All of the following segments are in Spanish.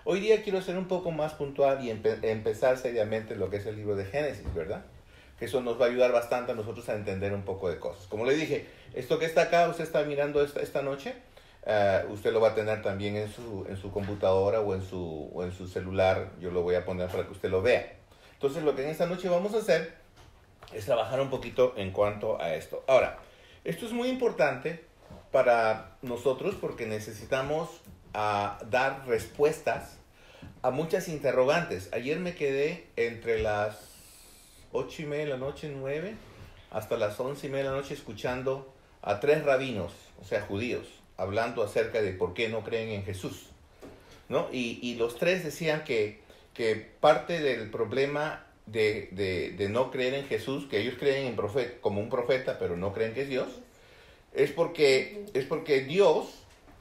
Hoy día quiero ser un poco más puntual y empezar seriamente lo que es el libro de Génesis, ¿verdad? Que eso nos va a ayudar bastante a nosotros a entender un poco de cosas. Como le dije, esto que está acá, usted está mirando esta noche, usted lo va a tener también en su computadora o en su celular. Yo lo voy a poner para que usted lo vea. Entonces, lo que en esta noche vamos a hacer es trabajar un poquito en cuanto a esto. Ahora, esto es muy importante para nosotros porque necesitamos dar respuestas a muchas interrogantes. Ayer me quedé entre las 8:30 de la noche, 9, hasta las 11:30 de la noche escuchando a 3 rabinos, o sea, judíos, hablando acerca de por qué no creen en Jesús, ¿no? Y los 3 decían que parte del problema de no creer en Jesús, que ellos creen en como un profeta, pero no creen que es Dios, es porque Dios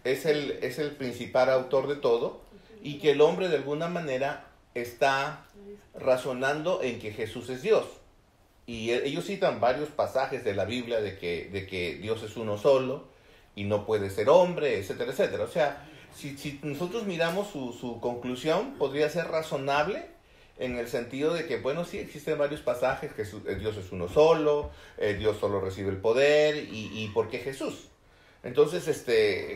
es el principal autor de todo y que el hombre de alguna manera está razonando en que Jesús es Dios. Y ellos citan varios pasajes de la Biblia de que Dios es uno solo y no puede ser hombre, etcétera, etcétera. O sea, si nosotros miramos su conclusión, podría ser razonable en el sentido de que, bueno, sí existen varios pasajes, que Dios es uno solo, Dios solo recibe el poder, y ¿por qué Jesús? Entonces,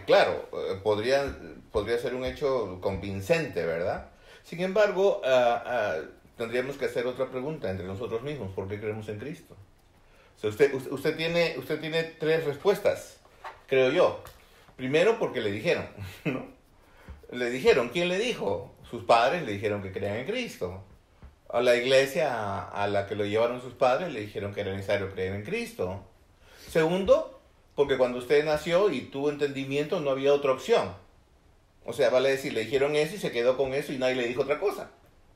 claro, podría ser un hecho convincente, ¿verdad? Sin embargo, tendríamos que hacer otra pregunta entre nosotros mismos: ¿por qué creemos en Cristo? O sea, usted tiene 3 respuestas, creo yo. Primero, porque le dijeron, ¿no? Le dijeron. ¿Quién le dijo? Sus padres le dijeron que creían en Cristo. A la iglesia a la que lo llevaron sus padres le dijeron que era necesario creer en Cristo. Segundo, porque cuando usted nació y tuvo entendimiento no había otra opción. O sea, vale decir, le dijeron eso y se quedó con eso y nadie le dijo otra cosa,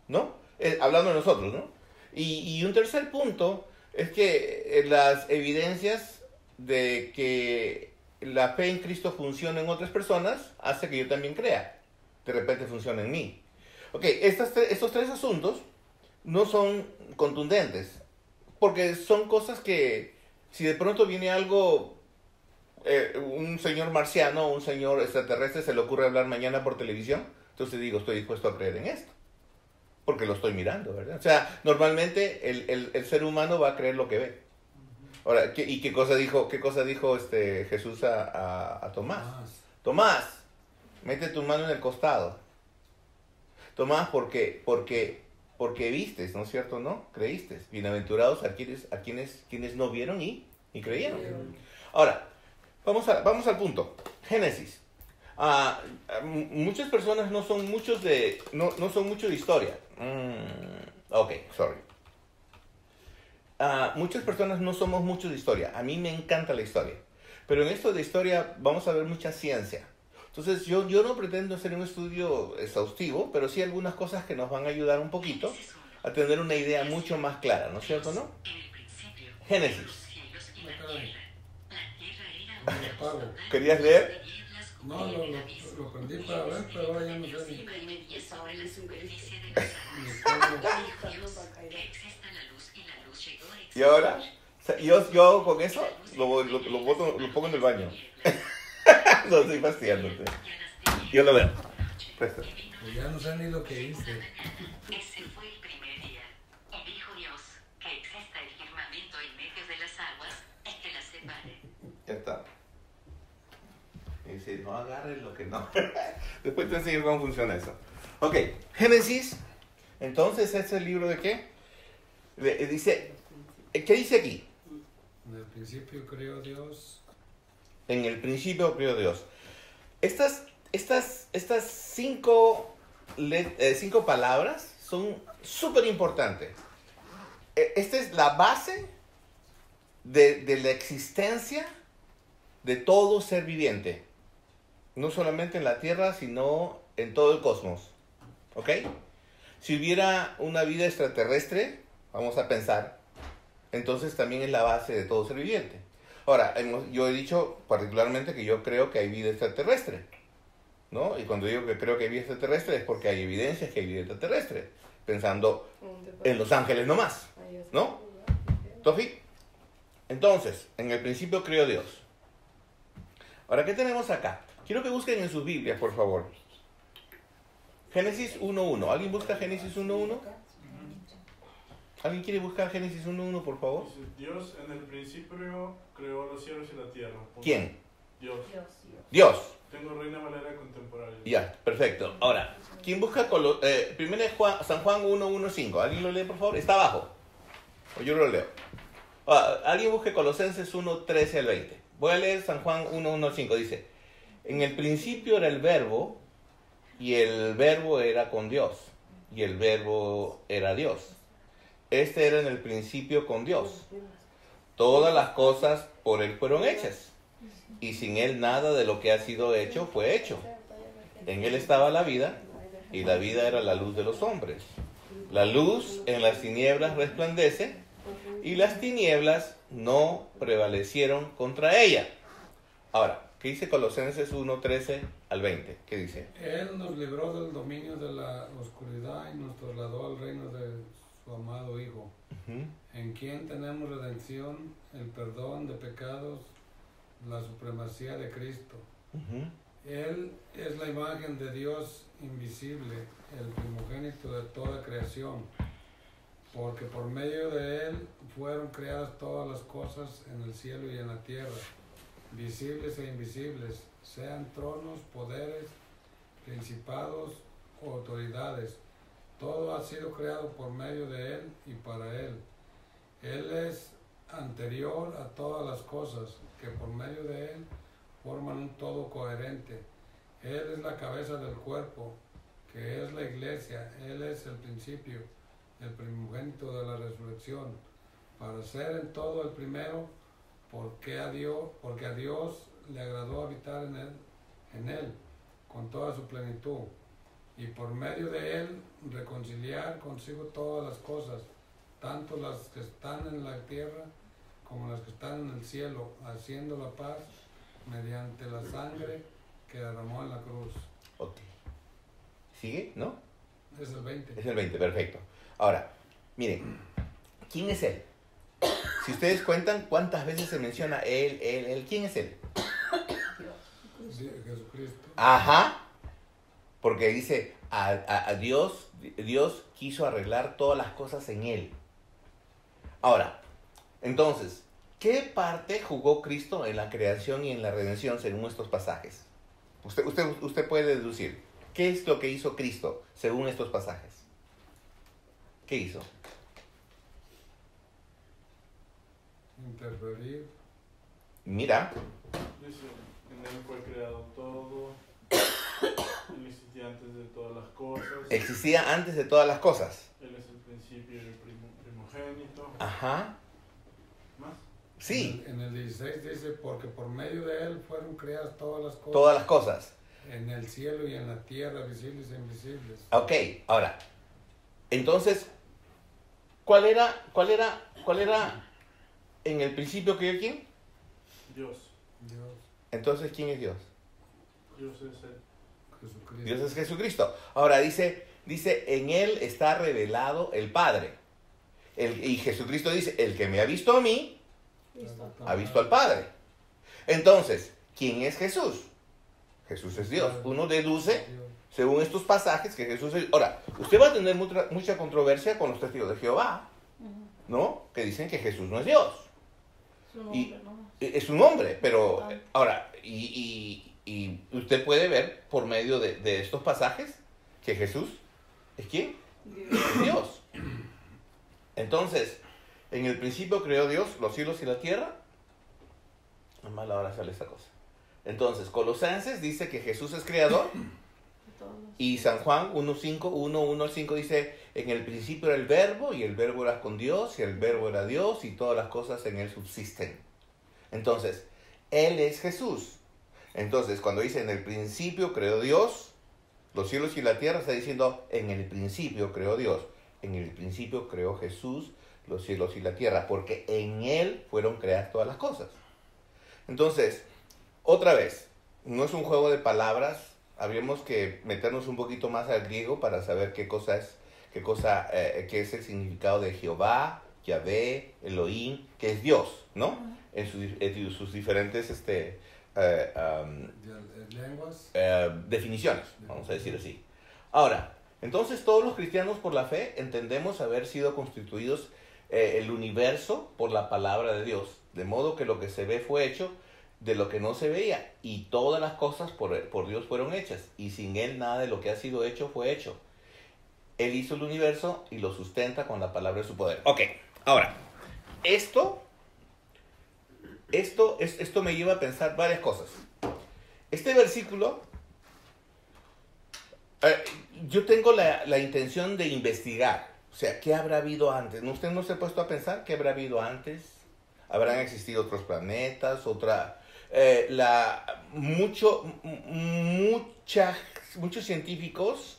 ¿no? Hablando de nosotros, ¿no? Y un tercer punto es que las evidencias de que la fe en Cristo funciona en otras personas hace que yo también crea. De repente funciona en mí. Ok, estos 3 asuntos no son contundentes, porque son cosas que si de pronto viene algo, un señor marciano o un señor extraterrestre se le ocurre hablar mañana por televisión, entonces digo, estoy dispuesto a creer en esto, porque lo estoy mirando, ¿verdad? O sea, normalmente el ser humano va a creer lo que ve. Ahora, ¿qué cosa dijo Jesús a Tomás? Tomás, mete tu mano en el costado. Tomás, porque vistes, ¿no es cierto? ¿No? Creíste. Bienaventurados a quienes no vieron y creyeron. Ahora, vamos al punto. Génesis. Muchas personas no son mucho de historia. Ok, sorry. Muchas personas no somos mucho de historia. A mí me encanta la historia. Pero en esto de historia vamos a ver mucha ciencia. Entonces yo no pretendo hacer un estudio exhaustivo, pero sí algunas cosas que nos van a ayudar un poquito a tener una idea mucho más clara, ¿no es cierto, no? Génesis. ¿Querías leer? No, lo perdí para ver, pero ahora ya no sé. Y ahora, yo hago con eso, lo pongo en el baño. No estoy fastidiándote. Yo lo veo. Presta. Pues ya no sé ni lo que hice. Ese fue el primer día. Y dijo Dios que exista el firmamento en medio de las aguas y que las separe. Ya está. Y dice, no agarres lo que no. Después te enseño cómo funciona eso. Ok, Génesis. Entonces, ¿es el libro de qué? Dice, ¿qué dice aquí? En el principio creó Dios. En el principio creó Dios. Estas 5 palabras son súper importantes. Esta es la base de la existencia de todo ser viviente. No solamente en la Tierra, sino en todo el cosmos. ¿Ok? Si hubiera una vida extraterrestre, vamos a pensar, entonces también es la base de todo ser viviente. Ahora, yo he dicho particularmente que yo creo que hay vida extraterrestre, ¿no? Y cuando digo que creo que hay vida extraterrestre es porque hay evidencias que hay vida extraterrestre, pensando en Los Ángeles nomás, ¿no? ¿Tofi? Entonces, en el principio creó Dios. Ahora, ¿qué tenemos acá? Quiero que busquen en sus Biblias, por favor. Génesis 1.1. ¿Alguien busca Génesis 1.1? ¿Alguien quiere buscar Génesis 1.1, por favor? Dice, Dios en el principio creó los cielos y la tierra. Punto. ¿Quién? Dios. Dios. Tengo Reina Valera contemporánea. Ya, perfecto. Ahora, ¿quién busca primero es San Juan 1.1.5? ¿Alguien lo lee, por favor? Está abajo. O yo lo leo. Alguien busque Colosenses 1.13 al 20. Voy a leer San Juan 1.1.5. Dice, en el principio era el verbo, y el verbo era con Dios, y el verbo era Dios. Este era en el principio con Dios. Todas las cosas por Él fueron hechas, y sin Él nada de lo que ha sido hecho fue hecho. En Él estaba la vida, y la vida era la luz de los hombres. La luz en las tinieblas resplandece, y las tinieblas no prevalecieron contra ella. Ahora, ¿qué dice Colosenses 1:13 al 20? ¿Qué dice? Él nos libró del dominio de la oscuridad y nos trasladó al reino de su amado Hijo, en quien tenemos redención, el perdón de pecados, la supremacía de Cristo. Él es la imagen de Dios invisible, el primogénito de toda creación, porque por medio de Él fueron creadas todas las cosas en el cielo y en la tierra, visibles e invisibles, sean tronos, poderes, principados o autoridades. Todo ha sido creado por medio de Él y para Él. Él es anterior a todas las cosas, que por medio de Él forman un todo coherente. Él es la cabeza del cuerpo, que es la iglesia. Él es el principio, el primogénito de la resurrección, para ser en todo el primero, porque a Dios le agradó habitar en él con toda su plenitud, y por medio de Él reconciliar consigo todas las cosas, tanto las que están en la tierra como las que están en el cielo, haciendo la paz mediante la sangre que derramó en la cruz. Ok. ¿Sigue? ¿No? Es el 20. Es el 20, perfecto. Ahora, miren, ¿quién es Él? Si ustedes cuentan cuántas veces se menciona Él, ¿quién es Él? Sí, Jesucristo. Ajá. Porque dice, a Dios quiso arreglar todas las cosas en Él. Ahora, entonces, ¿qué parte jugó Cristo en la creación y en la redención según estos pasajes? Usted puede deducir. ¿Qué es lo que hizo Cristo según estos pasajes? ¿Qué hizo? Interferir. Mira. Dice, en Él fue creado todo. Él existía antes de todas las cosas. Existía antes de todas las cosas. Él es el principio y el primogénito. Ajá. ¿Más? Sí. En el 16 dice, porque por medio de Él fueron creadas todas las cosas. Todas las cosas. En el cielo y en la tierra, visibles e invisibles. Ok, ahora, entonces, ¿cuál era en el principio creó quién? Dios. Entonces, ¿quién es Dios? Dios es Él. Jesucristo. Dios es Jesucristo. Ahora dice, en Él está revelado el Padre. Y Jesucristo dice, el que me ha visto a mí, ha visto al Padre. Entonces, ¿quién es Jesús? Jesús es Dios. Uno deduce, según estos pasajes, que Jesús es... Ahora, usted va a tener mucha controversia con los testigos de Jehová, ¿no? Que dicen que Jesús no es Dios. Es un hombre, pero ahora, y usted puede ver por medio de estos pasajes que Jesús es ¿quién? Es Dios. Entonces, en el principio creó Dios los cielos y la tierra. A mala hora sale esta cosa. Entonces, Colosenses dice que Jesús es creador. Y San Juan 1:5 dice, en el principio era el verbo, y el verbo era con Dios, y el verbo era Dios, y todas las cosas en él subsisten. Entonces, Él es Jesús. Entonces, cuando dice en el principio creó Dios, los cielos y la tierra, está diciendo en el principio creó Dios. En el principio creó Jesús, los cielos y la tierra, porque en Él fueron creadas todas las cosas. Entonces, otra vez, no es un juego de palabras. Habríamos que meternos un poquito más al griego para saber qué es el significado de Jehová, Yahvé, Elohim, que es Dios, ¿no? En sus diferentes lenguas. definiciones, vamos a decir así. Ahora, entonces todos los cristianos por la fe entendemos haber sido constituidos el universo por la palabra de Dios, de modo que lo que se ve fue hecho de lo que no se veía, y todas las cosas por Dios fueron hechas, y sin Él nada de lo que ha sido hecho fue hecho. Él hizo el universo y lo sustenta con la palabra de su poder. Ok, ahora, esto me lleva a pensar varias cosas. Este versículo, yo tengo la intención de investigar. O sea, ¿qué habrá habido antes? ¿Usted no se ha puesto a pensar qué habrá habido antes? ¿Habrán existido otros planetas? Muchos científicos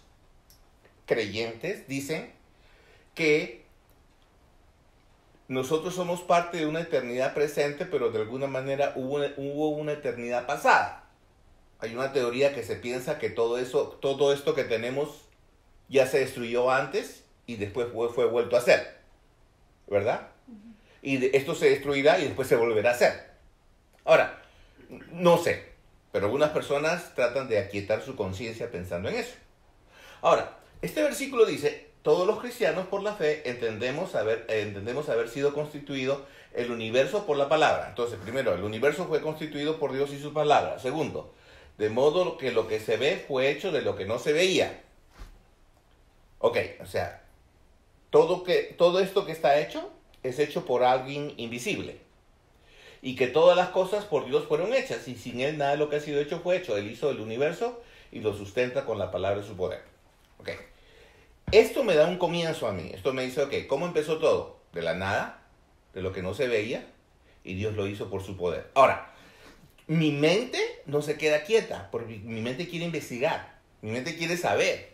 creyentes dicen que nosotros somos parte de una eternidad presente, pero de alguna manera hubo una eternidad pasada. Hay una teoría que se piensa que todo esto que tenemos ya se destruyó antes y después fue vuelto a hacer, ¿verdad? Y esto se destruirá y después se volverá a hacer. Ahora, no sé, pero algunas personas tratan de aquietar su conciencia pensando en eso. Ahora, este versículo dice: todos los cristianos por la fe entendemos haber sido constituido el universo por la palabra. Entonces, primero, el universo fue constituido por Dios y su palabra. Segundo, de modo que lo que se ve fue hecho de lo que no se veía. Ok, o sea, todo esto que está hecho es hecho por alguien invisible. Y que todas las cosas por Dios fueron hechas, y sin Él nada de lo que ha sido hecho fue hecho. Él hizo el universo y lo sustenta con la palabra de su poder. Ok. Esto me da un comienzo a mí. Esto me dice, ok, ¿cómo empezó todo? De la nada, de lo que no se veía, y Dios lo hizo por su poder. Ahora, mi mente no se queda quieta, porque mi mente quiere investigar, mi mente quiere saber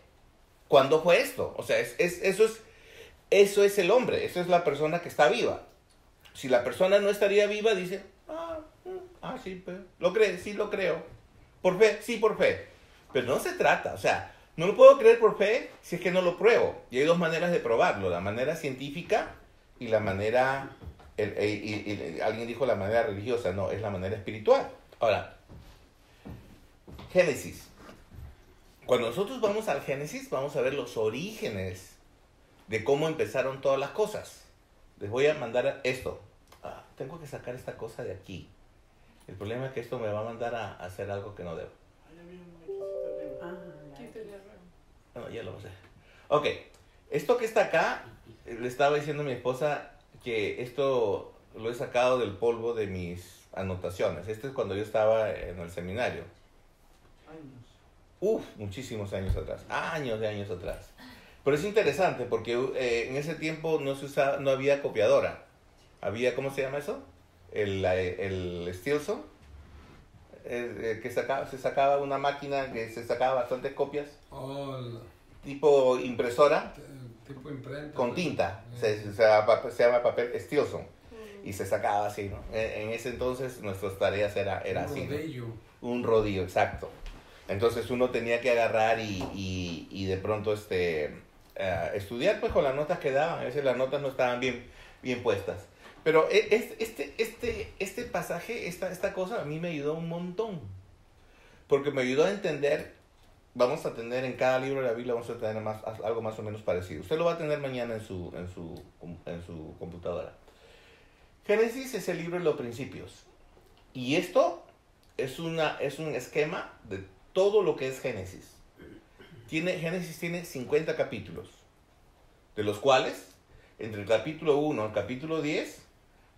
cuándo fue esto. O sea, eso es el hombre, eso es la persona que está viva. Si la persona no estaría viva, dice, sí, pues, ¿lo crees? Sí, lo creo. ¿Por fe? Sí, por fe. Pero no se trata, o sea, no lo puedo creer por fe si es que no lo pruebo. Y hay dos maneras de probarlo, la manera científica y la manera, alguien dijo la manera religiosa, no, es la manera espiritual. Ahora, Génesis. Cuando nosotros vamos al Génesis, vamos a ver los orígenes de cómo empezaron todas las cosas. Les voy a mandar esto. Tengo que sacar esta cosa de aquí. El problema es que esto me va a mandar a hacer algo que no debo. No, ya lo sé. Ok, esto que está acá, le estaba diciendo a mi esposa que esto lo he sacado del polvo de mis anotaciones. Este es cuando yo estaba en el seminario. Muchísimos años atrás. Años atrás. Pero es interesante porque en ese tiempo no había copiadora. Había, ¿cómo se llama eso? El Stilson. Se sacaba una máquina que se sacaba bastantes copias. Tipo impresora. Tipo imprenta. Con tinta. Se llama papel Stilson. Y se sacaba así, ¿no? En ese entonces nuestras tareas era así. Un rodillo. ¿No? Un rodillo, exacto. Entonces uno tenía que agarrar y de pronto estudiar pues con las notas que daban. A veces las notas no estaban bien puestas. Pero este pasaje, esta cosa a mí me ayudó un montón. Porque me ayudó a entender, vamos a tener en cada libro de la Biblia, vamos a tener algo más o menos parecido. Usted lo va a tener mañana en su computadora. Génesis es el libro de los principios. Y esto es un esquema de todo lo que es Génesis. Génesis tiene 50 capítulos, de los cuales, entre el capítulo 1 al capítulo 10,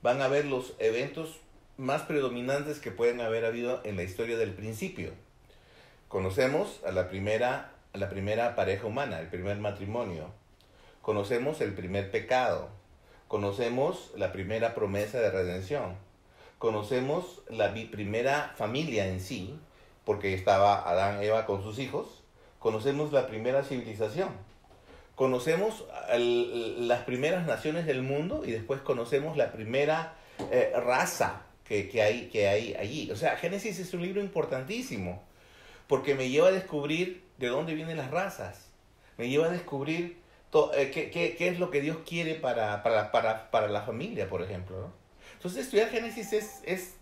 van a ver los eventos más predominantes que pueden haber habido en la historia del principio. Conocemos a la primera pareja humana, el primer matrimonio. Conocemos el primer pecado. Conocemos la primera promesa de redención. Conocemos la primera familia en sí, porque estaba Adán y Eva con sus hijos. Conocemos la primera civilización. Conocemos las primeras naciones del mundo y después conocemos la primera raza que hay allí. O sea, Génesis es un libro importantísimo porque me lleva a descubrir de dónde vienen las razas. Me lleva a descubrir qué es lo que Dios quiere para la familia, por ejemplo, ¿no? Entonces, estudiar Génesis es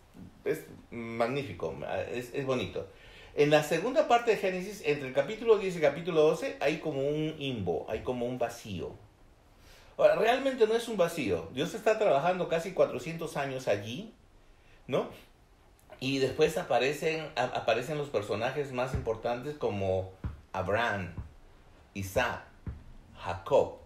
magnífico, es bonito. En la segunda parte de Génesis, entre el capítulo 10 y el capítulo 12, hay como un limbo, hay como un vacío. Ahora, realmente no es un vacío. Dios está trabajando casi 400 años allí, ¿no? Y después aparecen los personajes más importantes como Abraham, Isaac, Jacob,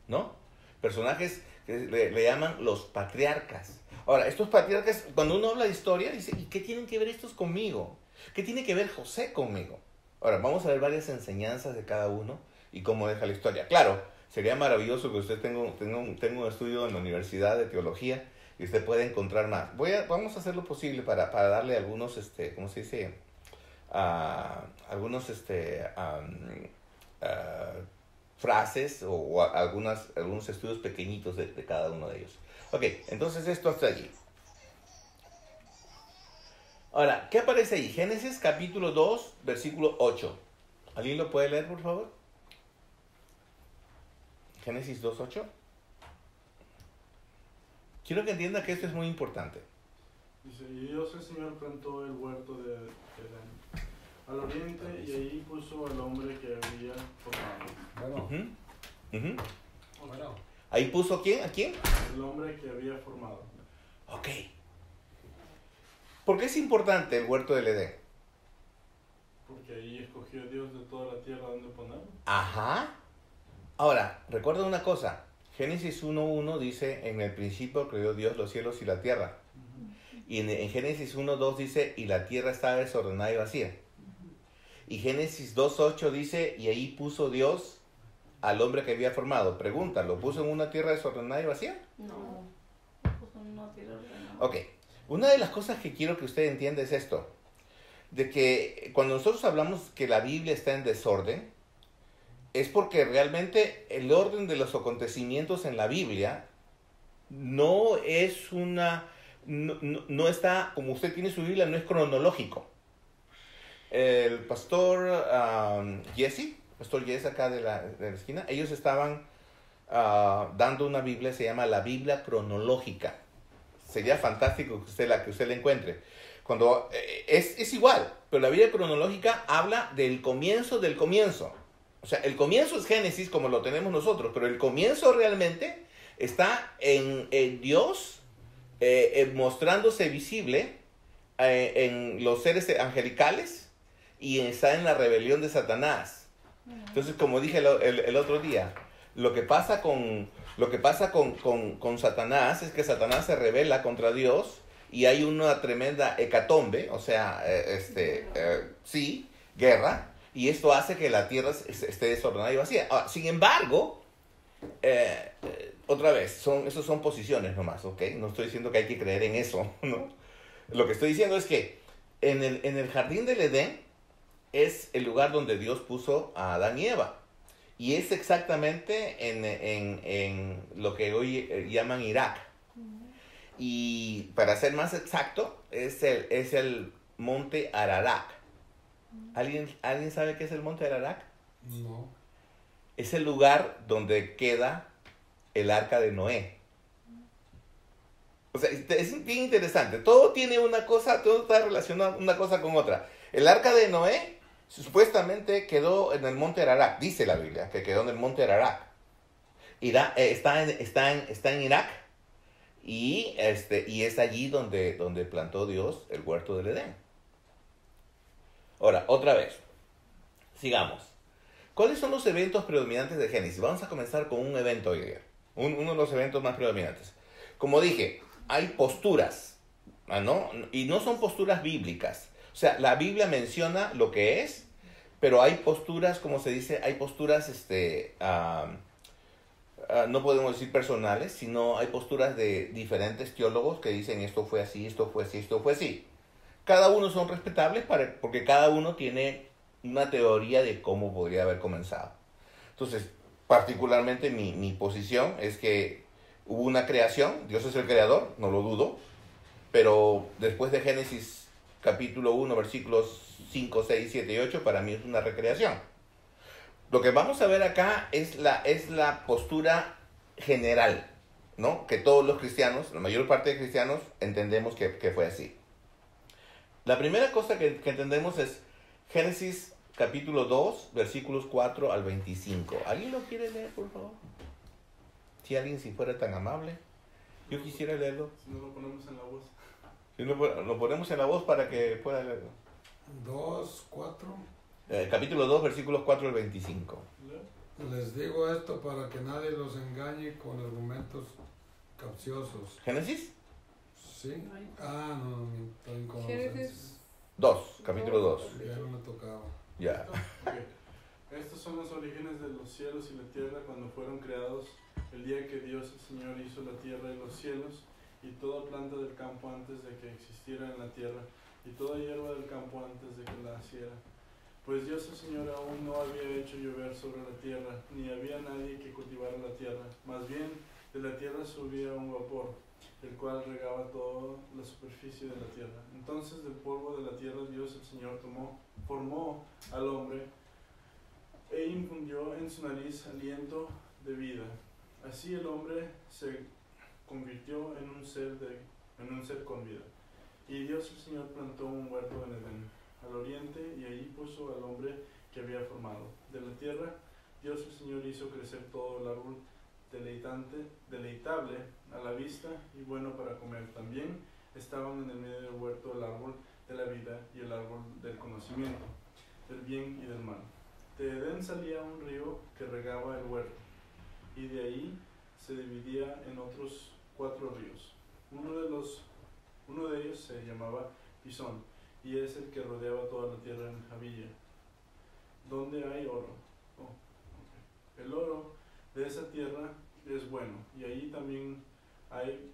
¿no? Personajes que le llaman los patriarcas. Ahora, estos patriarcas, cuando uno habla de historia, dice, ¿y qué tienen que ver estos conmigo? ¿Qué tiene que ver José conmigo? Ahora, vamos a ver varias enseñanzas de cada uno y cómo deja la historia. Claro, sería maravilloso que usted tenga un estudio en la Universidad de Teología y usted pueda encontrar más. Vamos a hacer lo posible para darle algunos, ¿cómo se dice? Algunos, frases o algunos estudios pequeñitos de cada uno de ellos. Ok, entonces esto hasta allí. Ahora, ¿qué aparece ahí? Génesis capítulo 2, versículo 8. ¿Alguien lo puede leer, por favor? Génesis 2, 8. Quiero que entienda que esto es muy importante. Dice, y Dios el Señor plantó el huerto de Edén al oriente y ahí puso al hombre que había formado. Bueno, Bueno. ¿Ahí puso quién? ¿A quién? El hombre que había formado. Ok. ¿Por qué es importante el huerto del Edén? Porque ahí escogió Dios de toda la tierra donde ponerlo. Ajá. Ahora, recuerda una cosa. Génesis 1.1 dice, en el principio creó Dios los cielos y la tierra. Y en Génesis 1.2 dice, y la tierra estaba desordenada y vacía. Y Génesis 2.8 dice, y ahí puso Dios al hombre que había formado. Pregunta, ¿lo puso en una tierra desordenada y vacía? No, puso en una tierra ordenada. Ok. Una de las cosas que quiero que usted entienda es esto. De que cuando nosotros hablamos que la Biblia está en desorden, es porque realmente el orden de los acontecimientos en la Biblia no es no está, como usted tiene su Biblia, no es cronológico. El pastor Jesse acá de la esquina, ellos estaban dando una Biblia, se llama la Biblia cronológica. Sería fantástico que usted la encuentre. Cuando es igual, pero la Biblia cronológica habla del comienzo del comienzo. O sea, el comienzo es Génesis como lo tenemos nosotros, pero el comienzo realmente está en Dios mostrándose visible en los seres angelicales y está en la rebelión de Satanás. Entonces, como dije el otro día, lo que pasa con Satanás es que Satanás se rebela contra Dios y hay una tremenda hecatombe, o sea, guerra, y esto hace que la tierra esté desordenada y vacía. Ahora, sin embargo, otra vez, esos son posiciones nomás, ¿ok? No estoy diciendo que hay que creer en eso, ¿no? Lo que estoy diciendo es que en el jardín del Edén es el lugar donde Dios puso a Adán y Eva. Y es exactamente en lo que hoy llaman Irak. Y para ser más exacto, es el monte Ararat. ¿Alguien sabe qué es el monte Ararat? no. Es el lugar donde queda el arca de Noé. O sea, es bien interesante. Todo tiene una cosa, todo está relacionado una cosa con otra. El arca de Noé supuestamente quedó en el monte Ararat. Dice la Biblia que quedó en el monte Ararat. Está en Irak. Y es allí donde plantó Dios el huerto del Edén. Ahora, otra vez. Sigamos. ¿Cuáles son los eventos predominantes de Génesis? Vamos a comenzar con un evento hoy día. Uno de los eventos más predominantes. Como dije, hay posturas, ¿no? Y no son posturas bíblicas. O sea, la Biblia menciona lo que es, pero hay posturas, como se dice, hay posturas, no podemos decir personales, sino hay posturas de diferentes teólogos que dicen esto fue así, esto fue así, esto fue así. Cada uno son respetables porque cada uno tiene una teoría de cómo podría haber comenzado. Entonces, particularmente mi posición es que hubo una creación, Dios es el creador, no lo dudo, pero después de Génesis capítulo 1, versículos 5, 6, 7 y 8, para mí es una recreación. Lo que vamos a ver acá es la postura general, ¿no? Que todos los cristianos, la mayor parte de cristianos, entendemos que fue así. La primera cosa que entendemos es Génesis capítulo 2, versículos 4 al 25. ¿Alguien lo quiere leer, por favor? Si alguien, si fuera tan amable. Yo quisiera leerlo. Si no lo ponemos en la voz. Si lo ponemos en la voz para que pueda leerlo. 2, 4. Capítulo 2, versículos 4 al 25. ¿Leo? Les digo esto para que nadie los engañe con argumentos capciosos. ¿Génesis? ¿Sí? Ah, no, estoy en Génesis 2, capítulo 2. Ya no me tocaba. Ya. Ok. Estos son los orígenes de los cielos y la tierra cuando fueron creados, el día que Dios el Señor hizo la tierra y los cielos, y toda planta del campo antes de que existiera en la tierra, y toda hierba del campo antes de que naciera. Pues Dios el Señor aún no había hecho llover sobre la tierra, ni había nadie que cultivara la tierra. Más bien, de la tierra subía un vapor, el cual regaba toda la superficie de la tierra. Entonces del polvo de la tierra Dios el Señor formó al hombre e infundió en su nariz aliento de vida. Así el hombre se convirtió en un ser con vida. Y Dios el Señor plantó un huerto en Edén, al oriente, y allí puso al hombre que había formado. De la tierra Dios el Señor hizo crecer todo el árbol deleitable a la vista y bueno para comer. También estaban en el medio del huerto el árbol de la vida y el árbol del conocimiento, del bien y del mal. De Edén salía un río que regaba el huerto, y de ahí se dividía en otros 4 ríos. Uno de ellos se llamaba Pisón, y es el que rodeaba toda la tierra en Javilla, donde hay oro. El oro de esa tierra es bueno, y allí también hay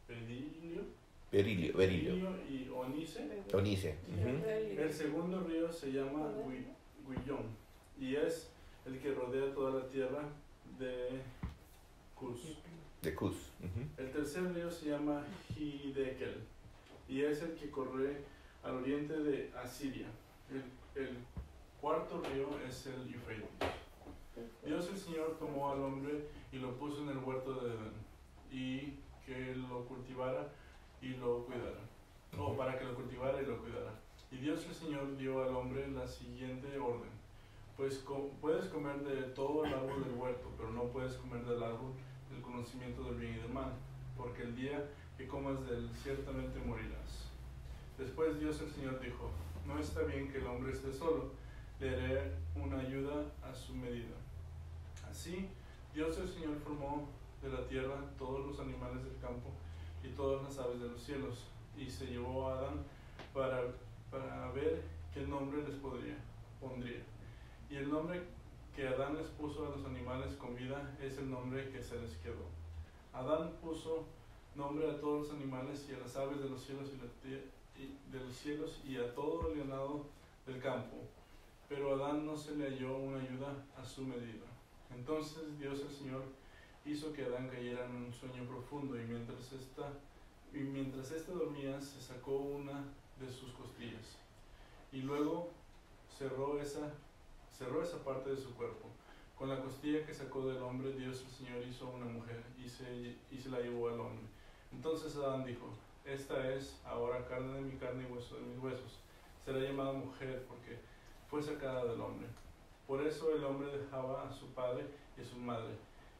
berilio y onice. Onice. El segundo río se llama Guillón, y es el que rodea toda la tierra de Cus. De Cus. El tercer río se llama Hiddekel, y es el que corre al oriente de Asiria. El cuarto río es el Eufrates. Dios el Señor tomó al hombre y lo puso en el huerto de Edén, y que lo cultivara y lo cuidara. O para que lo cultivara y lo cuidara. Y Dios el Señor dio al hombre la siguiente orden: pues puedes comer de todo el árbol del huerto, pero no puedes comer del árbol del conocimiento del bien y del mal, porque el día que comas de él ciertamente morirás. Después Dios el Señor dijo: no está bien que el hombre esté solo, le haré una ayuda a su medida. Así Dios el Señor formó de la tierra todos los animales del campo y todas las aves de los cielos, y se llevó a Adán para ver qué nombre les pondría. Y el nombre que Adán les puso a los animales con vida es el nombre que se les quedó. Adán puso nombre a todos los animales y a las aves de los cielos y a todo el ganado del campo, pero a Adán no se le halló una ayuda a su medida. Entonces Dios el Señor hizo que Adán cayera en un sueño profundo, y mientras éste dormía se sacó una de sus costillas, y luego cerró esa parte de su cuerpo. Con la costilla que sacó del hombre, Dios el Señor hizo una mujer y se la llevó al hombre. Entonces Adán dijo: esta es ahora carne de mi carne y hueso de mis huesos. Será llamada mujer porque fue sacada del hombre. Por eso el hombre dejaba a su padre y a su madre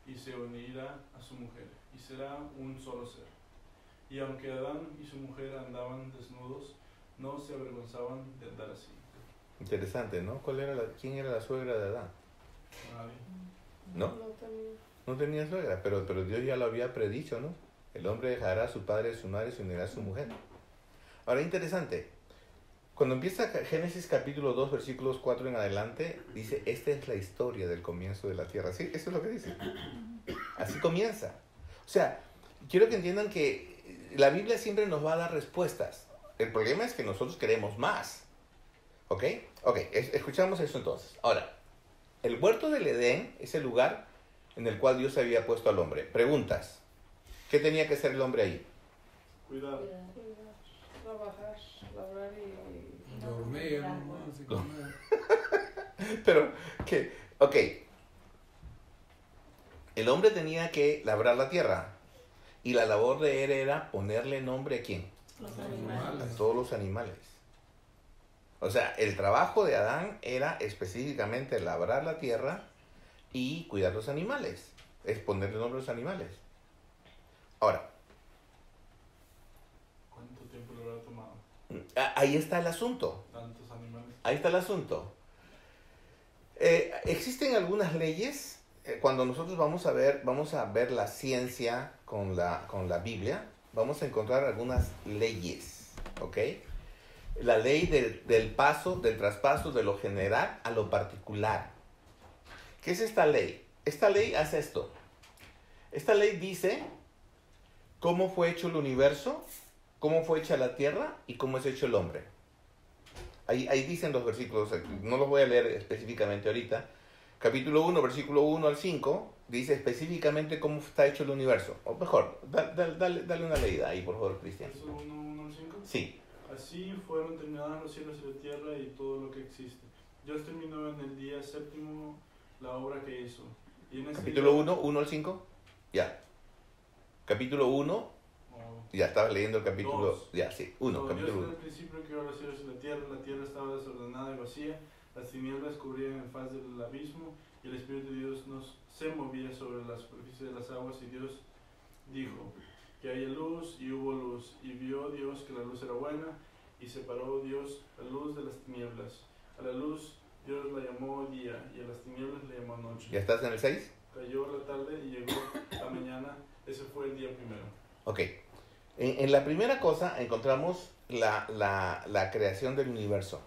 y se unirá a su mujer, y será un solo ser. Y aunque Adán y su mujer andaban desnudos, no se avergonzaban de andar así. Interesante, ¿no? ¿Quién era la suegra de Adán? Nadie. ¿No? No tenía suegra, pero Dios ya lo había predicho, ¿no? El hombre dejará a su padre y a su madre y se unirá a su mujer. Ahora, interesante. Cuando empieza Génesis capítulo 2, versículos 4 en adelante, dice: esta es la historia del comienzo de la tierra. ¿Sí? Eso es lo que dice. Así comienza. O sea, quiero que entiendan que la Biblia siempre nos va a dar respuestas. El problema es que nosotros queremos más. ¿Ok? Ok, escuchamos eso entonces. Ahora, el huerto del Edén es el lugar en el cual Dios había puesto al hombre. Preguntas. ¿Qué tenía que hacer el hombre ahí? Cuidado. Trabajar, labrar y Dormir, nomás, y comer. Pero, ¿qué? Ok. El hombre tenía que labrar la tierra. Y la labor de él era ponerle nombre a quién? los animales. A todos los animales. O sea, el trabajo de Adán era específicamente labrar la tierra y cuidar los animales, es ponerle nombre a los animales. Ahora, ¿Cuánto tiempo le habrá tomado? ahí está el asunto. Tantos animales. Ahí está el asunto. Existen algunas leyes. Cuando nosotros vamos a ver la ciencia con la Biblia, vamos a encontrar algunas leyes, ¿ok? La ley del traspaso de lo general a lo particular. ¿Qué es esta ley? Esta ley hace esto. Esta ley dice cómo fue hecho el universo, cómo fue hecha la tierra y cómo es hecho el hombre. Ahí dicen los versículos, no los voy a leer específicamente ahorita. Capítulo 1, versículo 1 al 5, dice específicamente cómo está hecho el universo. O mejor, dale una leída ahí, por favor, Cristian. ¿Verso 1 al 5? Sí. Así fueron terminados los cielos y la tierra y todo lo que existe. Dios terminó en el día séptimo la obra que hizo. Y en ese Capítulo día- 1, 1 al 5. Ya. Capítulo 1, Oh. ya estabas leyendo el capítulo. Dos. Ya, sí. 1, No, capítulo Dios en 1. el principio creó los cielos y la tierra estaba desordenada y vacía, las tinieblas cubrían el faz del abismo y el Espíritu de Dios se movía sobre la superficie de las aguas y Dios dijo que haya luz y hubo luz y vio Dios que la luz era buena y separó Dios la luz de las tinieblas. A la luz Dios la llamó día y a las tinieblas le llamó noche. ¿Ya estás en el 6? Cayó la tarde y llegó la mañana, ese fue el día primero. Ok. En la primera cosa encontramos la creación del universo.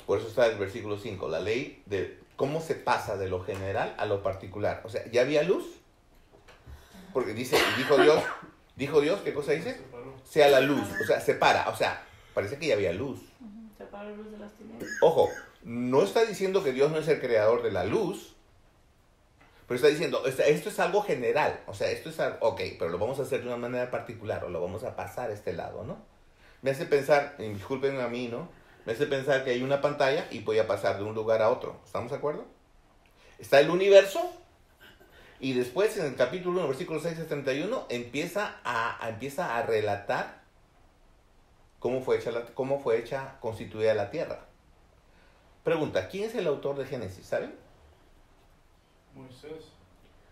Por eso está el versículo 5, la ley de cómo se pasa de lo general a lo particular. O sea, ¿ya había luz? Porque dijo Dios, ¿qué cosa dice? Separó. Sea la luz, o sea, separa, o sea, parece que ya había luz. Separa la luz de las tinieblas. Ojo, no está diciendo que Dios no es el creador de la luz, pero está diciendo, esto es algo general, o sea, esto es algo, ok, pero lo vamos a hacer de una manera particular, o lo vamos a pasar a este lado, ¿no? Me hace pensar, y disculpen a mí, ¿no? Me hace pensar que hay una pantalla y voy a pasar de un lugar a otro, ¿estamos de acuerdo? Está el universo, y después en el capítulo 1, versículo 6 al 31, empieza a relatar cómo fue constituida la tierra. Pregunta, ¿quién es el autor de Génesis? ¿Saben? Moisés.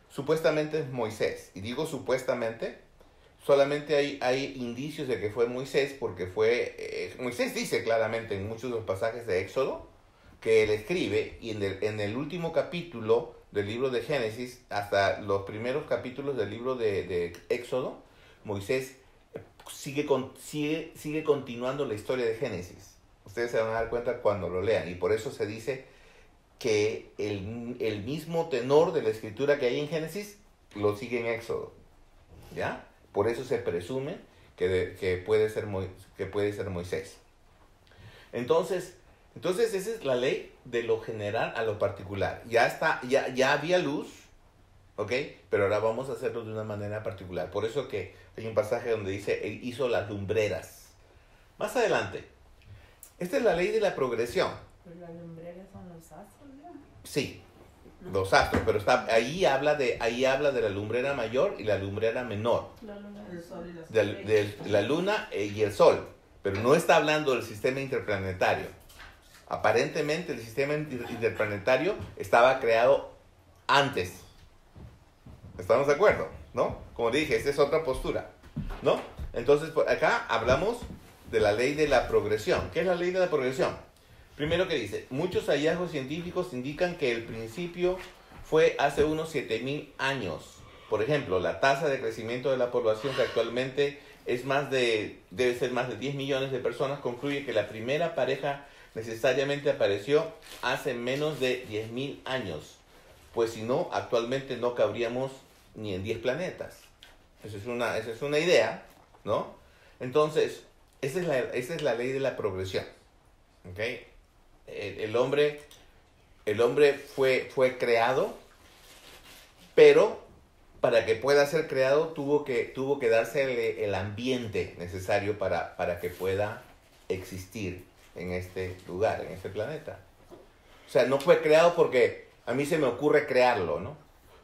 Supuestamente es Moisés. Y digo supuestamente, solamente hay indicios de que fue Moisés, porque Moisés dice claramente en muchos de los pasajes de Éxodo que él escribe, y en el último capítulo del libro de Génesis, hasta los primeros capítulos del libro de Éxodo, Moisés sigue continuando la historia de Génesis. Ustedes se van a dar cuenta cuando lo lean, y por eso se dice que el mismo tenor de la escritura que hay en Génesis lo sigue en Éxodo, ¿ya? Por eso se presume que puede ser Moisés. Entonces esa es la ley de lo general a lo particular. Ya había luz, ¿ok? Pero ahora vamos a hacerlo de una manera particular. Por eso que hay un pasaje donde dice, él hizo las lumbreras. Más adelante, esta es la ley de la progresión. Pero las lumbreras son los astros, ¿no? Sí, los astros, pero ahí habla de la lumbrera mayor y la lumbrera menor, La luna, El sol y las de la luna y el sol, pero no está hablando del sistema interplanetario. Aparentemente el sistema interplanetario estaba creado antes. ¿Estamos de acuerdo? ¿No? Como dije, esta es otra postura, ¿no? Entonces, por acá hablamos de la ley de la progresión. ¿Qué es la ley de la progresión? Primero que dice, muchos hallazgos científicos indican que el principio fue hace unos 7.000 años. Por ejemplo, la tasa de crecimiento de la población, que actualmente debe ser más de 10 millones de personas, concluye que la primera pareja necesariamente apareció hace menos de 10.000 años. Pues si no, actualmente no cabríamos ni en 10 planetas. Esa es una idea, ¿no? Entonces, esa es la ley de la progresión. ¿Ok? El hombre fue creado, pero para que pueda ser creado tuvo que darse el ambiente necesario para que pueda existir en este lugar, en este planeta. O sea, no fue creado porque a mí se me ocurre crearlo, ¿no?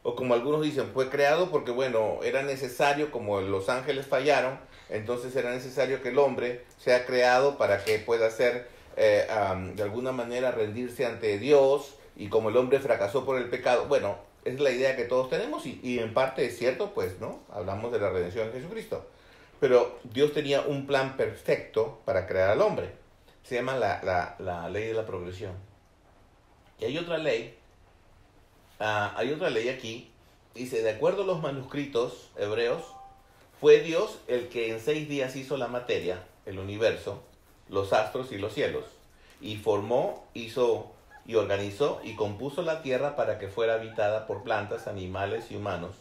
O como algunos dicen, fue creado porque, bueno, era necesario, como los ángeles fallaron, entonces era necesario que el hombre sea creado para que pueda ser, de alguna manera, rendirse ante Dios, y como el hombre fracasó por el pecado, bueno, es la idea que todos tenemos, y en parte es cierto, pues, ¿no? Hablamos de la redención de Jesucristo. Pero Dios tenía un plan perfecto para crear al hombre. Se llama la ley de la progresión. Y hay otra ley aquí, dice, de acuerdo a los manuscritos hebreos, fue Dios el que en 6 días hizo la materia, el universo, los astros y los cielos, y formó, hizo y organizó y compuso la tierra para que fuera habitada por plantas, animales y humanos,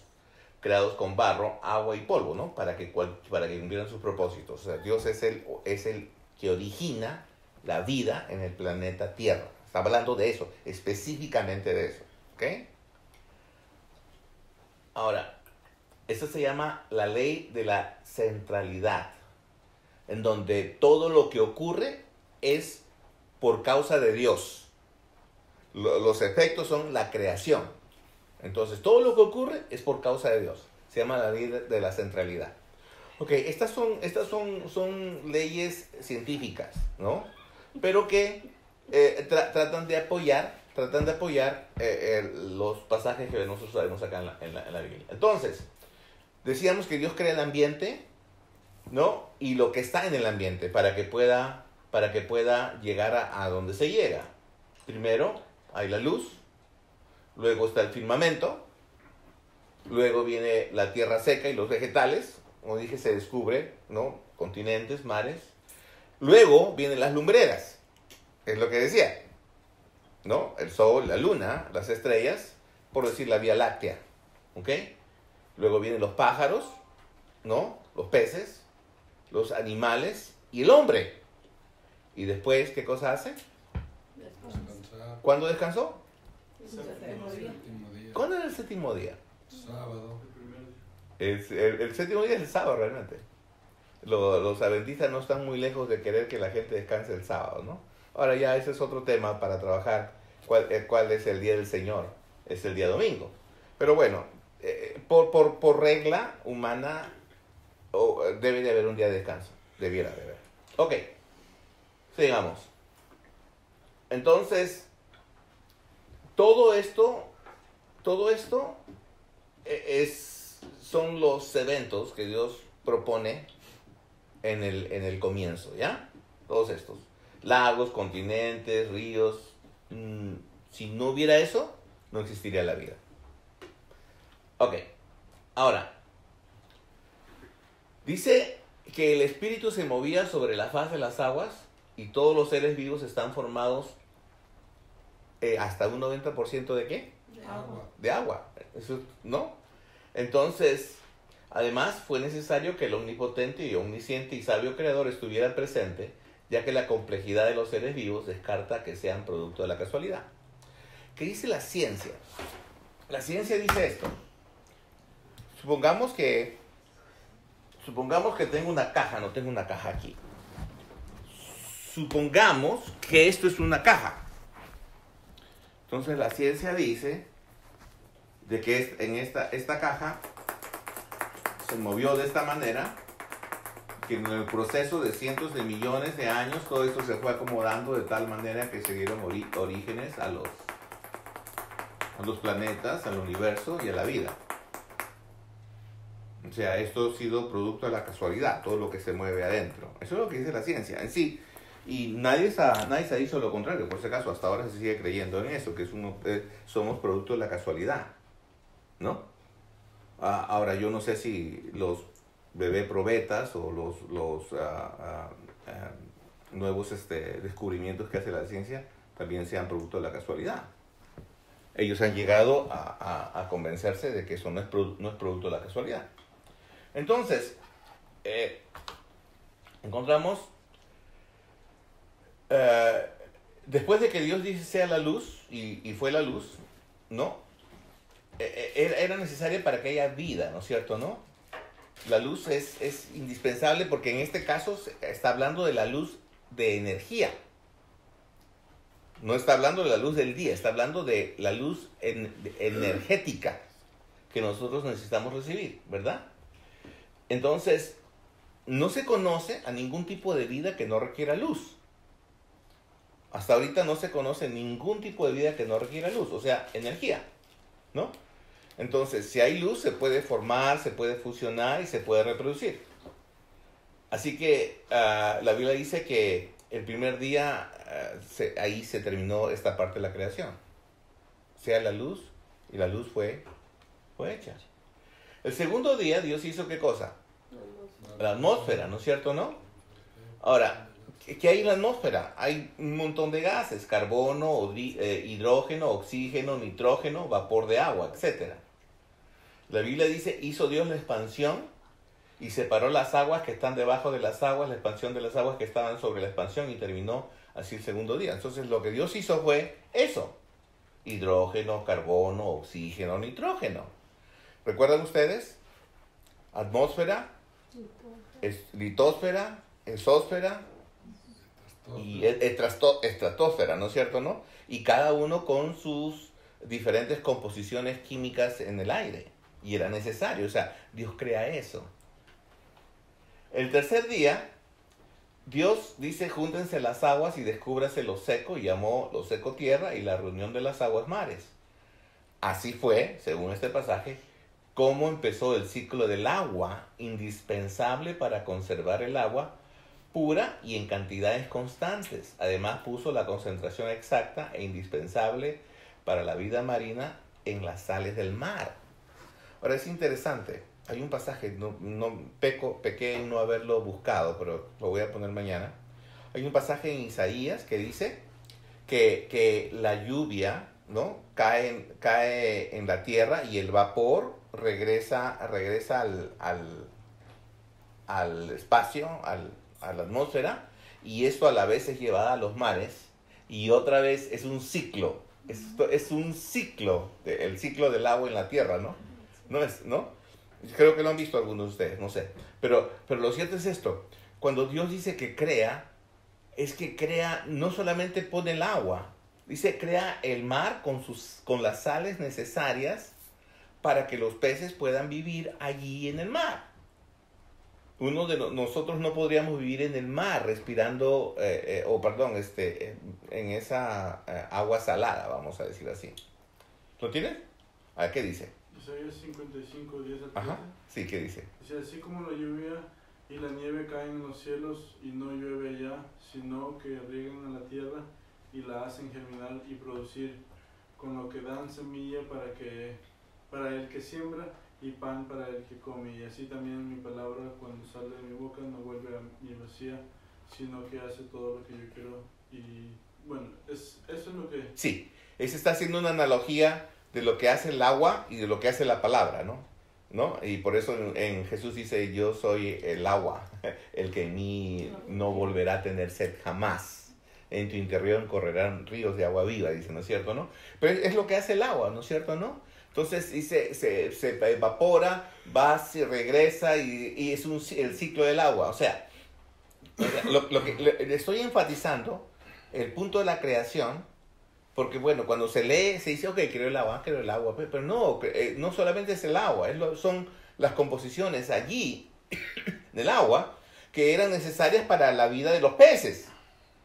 creados con barro, agua y polvo, ¿no? Para que cumplieran sus propósitos. O sea, Dios es el que origina la vida en el planeta Tierra. Está hablando de eso, específicamente de eso, ¿ok? Ahora, eso se llama la ley de la centralidad, en donde todo lo que ocurre es por causa de Dios. Los efectos son la creación. Entonces, todo lo que ocurre es por causa de Dios. Se llama la ley de la centralidad. Ok, estas son leyes científicas, ¿no? Pero que tratan de apoyar los pasajes que nosotros sabemos acá en la Biblia. Entonces, decíamos que Dios crea el ambiente, ¿no? Y lo que está en el ambiente para que pueda llegar a donde se llega. Primero hay la luz, luego está el firmamento, luego viene la tierra seca y los vegetales, como dije, se descubre, ¿no? Continentes, mares. Luego vienen las lumbreras, es lo que decía, ¿no? El sol, la luna, las estrellas, por decir la Vía Láctea, ¿ok? Luego vienen los pájaros, ¿no? Los peces, los animales y el hombre. Y después, ¿qué cosa hace? Descansar. ¿Cuándo descansó? Séptimo día. Séptimo día. ¿Cuándo era el séptimo día? Sábado. El primer día. El séptimo día es el sábado realmente. Los adventistas no están muy lejos de querer que la gente descanse el sábado, ¿no? Ahora ya ese es otro tema para trabajar. ¿Cuál es el día del Señor? Es el día domingo. Pero bueno, por regla humana debe de haber un día de descanso. Debiera de haber. Ok, sigamos. Entonces, todo esto son los eventos que Dios propone en el comienzo, ¿ya? Todos estos. Lagos, continentes, ríos. Si no hubiera eso, no existiría la vida. Ok. Ahora, dice que el espíritu se movía sobre la faz de las aguas y todos los seres vivos están formados hasta un 90% de ¿qué? Agua. De agua. Eso, ¿no? Entonces, además fue necesario que el omnipotente y omnisciente y sabio creador estuvieran presente, ya que la complejidad de los seres vivos descarta que sean producto de la casualidad. ¿Qué dice la ciencia? La ciencia dice esto. Supongamos que tengo una caja, no tengo una caja aquí. Supongamos que esto es una caja. Entonces la ciencia dice de que en esta caja se movió de esta manera, que en el proceso de cientos de millones de años todo esto se fue acomodando de tal manera que se dieron orígenes a los planetas, al universo y a la vida. O sea, esto ha sido producto de la casualidad, todo lo que se mueve adentro. Eso es lo que dice la ciencia en sí. Y nadie se ha dicho lo contrario, por si acaso, hasta ahora se sigue creyendo en eso, que somos producto de la casualidad, ¿no? Ahora, yo no sé si los bebés probetas o los nuevos descubrimientos que hace la ciencia también sean producto de la casualidad. Ellos han llegado a convencerse de que eso no es producto de la casualidad. Entonces, encontramos, después de que Dios dice sea la luz, y fue la luz, ¿no? Era necesaria para que haya vida, ¿no es cierto, no? La luz es indispensable porque en este caso está hablando de la luz de energía. No está hablando de la luz del día, está hablando de la luz energética que nosotros necesitamos recibir, ¿verdad? Entonces, no se conoce a ningún tipo de vida que no requiera luz. Hasta ahorita no se conoce ningún tipo de vida que no requiera luz, o sea, energía, ¿no? Entonces, si hay luz, se puede formar, se puede fusionar y se puede reproducir. Así que la Biblia dice que el primer día, ahí se terminó esta parte de la creación. Sea la luz, y la luz fue hecha. El segundo día, Dios hizo ¿qué cosa? La atmósfera, ¿no es cierto, no? Ahora, ¿qué hay en la atmósfera? Hay un montón de gases, carbono, hidrógeno, oxígeno, nitrógeno, vapor de agua, etc. La Biblia dice, hizo Dios la expansión y separó las aguas que están debajo de las aguas, la expansión de las aguas que estaban sobre la expansión, y terminó así el segundo día. Entonces lo que Dios hizo fue eso: hidrógeno, carbono, oxígeno, nitrógeno. ¿Recuerdan ustedes? Atmósfera, litosfera, exósfera y estratosfera, ¿no es cierto, no? Y cada uno con sus diferentes composiciones químicas en el aire. Y era necesario, o sea, Dios crea eso. El tercer día, Dios dice, júntense las aguas y descúbrase lo seco, y llamó lo seco tierra y la reunión de las aguas mares. Así fue, según este pasaje, cómo empezó el ciclo del agua, indispensable para conservar el agua pura y en cantidades constantes. Además puso la concentración exacta e indispensable para la vida marina en las sales del mar. Ahora es interesante, hay un pasaje, pequé en no haberlo buscado, pero lo voy a poner mañana. Hay un pasaje en Isaías que dice que la lluvia, ¿no?, cae en la tierra y el vapor regresa al espacio, a la atmósfera, y esto a la vez es llevada a los mares, y otra vez es un ciclo. Esto es un ciclo, el ciclo del agua en la tierra, ¿no? ¿No? Creo que lo han visto algunos de ustedes, no sé. Pero lo cierto es esto: cuando Dios dice que crea, es que crea, no solamente pone el agua, dice crea el mar con las sales necesarias para que los peces puedan vivir allí en el mar. Uno de nosotros no podríamos vivir en el mar respirando, en esa agua salada, vamos a decir así. ¿Lo tienes? A ver, ¿qué dice? Isaías 55, 10 al 13. Ajá, sí, ¿qué dice? Dice, así como la lluvia y la nieve caen en los cielos y no llueve allá, sino que riegan a la tierra y la hacen germinar y producir, con lo que dan semilla para el que siembra y pan para el que come. Y así también mi palabra, cuando sale de mi boca, no vuelve a mi vacía, sino que hace todo lo que yo quiero. Y bueno, eso es lo que... Sí, se está haciendo una analogía de lo que hace el agua y de lo que hace la palabra, ¿no? Y por eso en Jesús dice, yo soy el agua, el que en mí no volverá a tener sed jamás. En tu interior correrán ríos de agua viva, dice, ¿no es cierto, no? Pero es lo que hace el agua, ¿no es cierto, no? Entonces dice, se evapora, se regresa, y es el ciclo del agua. O sea, lo que le estoy enfatizando, el punto de la creación, porque bueno, cuando se lee, se dice, ok, creo el agua, pero no solamente es el agua, son las composiciones allí del agua que eran necesarias para la vida de los peces.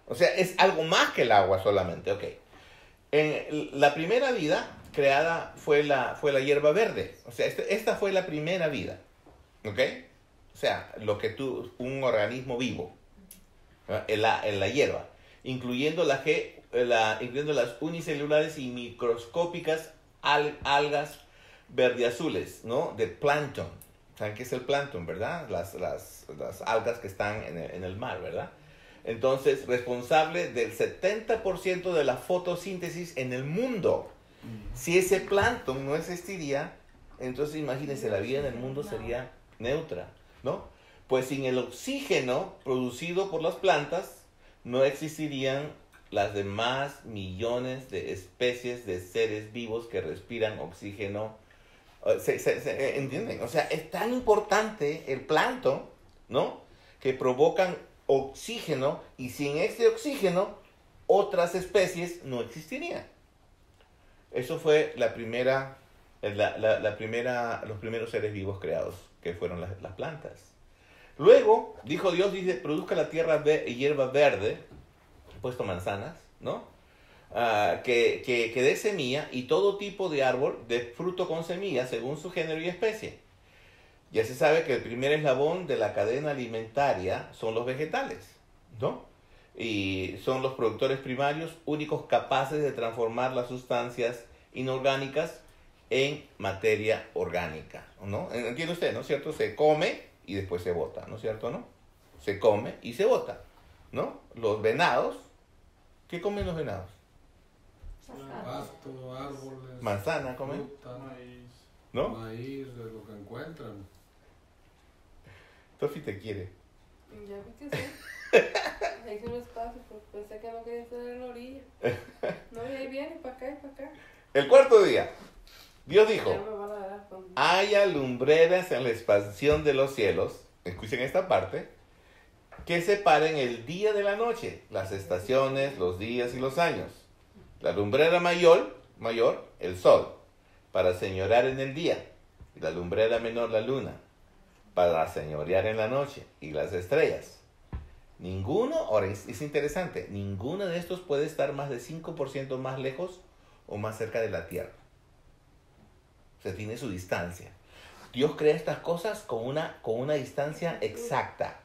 O sea, es algo más que el agua solamente, ok. En la primera vida creada fue la hierba verde, o sea, esta fue la primera vida, ¿ok? O sea, un organismo vivo, ¿no?, en la hierba, incluyendo las unicelulares y microscópicas algas verdeazules, ¿no?, de plancton. ¿Saben qué es el plancton, verdad? Las algas que están en el mar, ¿verdad? Entonces, responsable del 70% de la fotosíntesis en el mundo. Si ese plancton no existiría, entonces imagínense, la vida en el mundo sería neutra, ¿no? Pues sin el oxígeno producido por las plantas, no existirían las demás millones de especies de seres vivos que respiran oxígeno. ¿Entienden? O sea, es tan importante el plancton, ¿no?, que provocan oxígeno, y sin este oxígeno, otras especies no existirían. Eso fue los primeros seres vivos creados, que fueron las plantas. Luego, dijo Dios, dice, produzca la tierra hierba verde, he puesto manzanas, ¿no? Que dé semilla y todo tipo de árbol de fruto con semilla según su género y especie. Ya se sabe que el primer eslabón de la cadena alimentaria son los vegetales, ¿no? Y son los productores primarios únicos capaces de transformar las sustancias inorgánicas en materia orgánica, ¿no? ¿Entiende usted, no es cierto? Se come y después se bota, ¿no es cierto, no? Se come y se bota, ¿no? Los venados, ¿qué comen los venados? Pasto, árboles, Manzana comen, fruta, Maíz. ¿no? maíz, de lo que encuentran. Tofi te quiere. Ya vi que sí. Hice un espacio, pero pensé que no quería estar en la orilla. No, y ahí viene, para acá y para acá. El cuarto día, Dios dijo, Ya me van a dar con... haya lumbreras en la expansión de los cielos, escuchen esta parte, que separen el día de la noche, las estaciones, los días y los años. La lumbrera mayor, el sol, para señorear en el día, y la lumbrera menor, la luna, para señorear en la noche, y las estrellas. Ninguno, ahora es interesante, ninguno de estos puede estar más de 5% más lejos o más cerca de la Tierra. O sea, tiene su distancia. Dios crea estas cosas con una distancia exacta.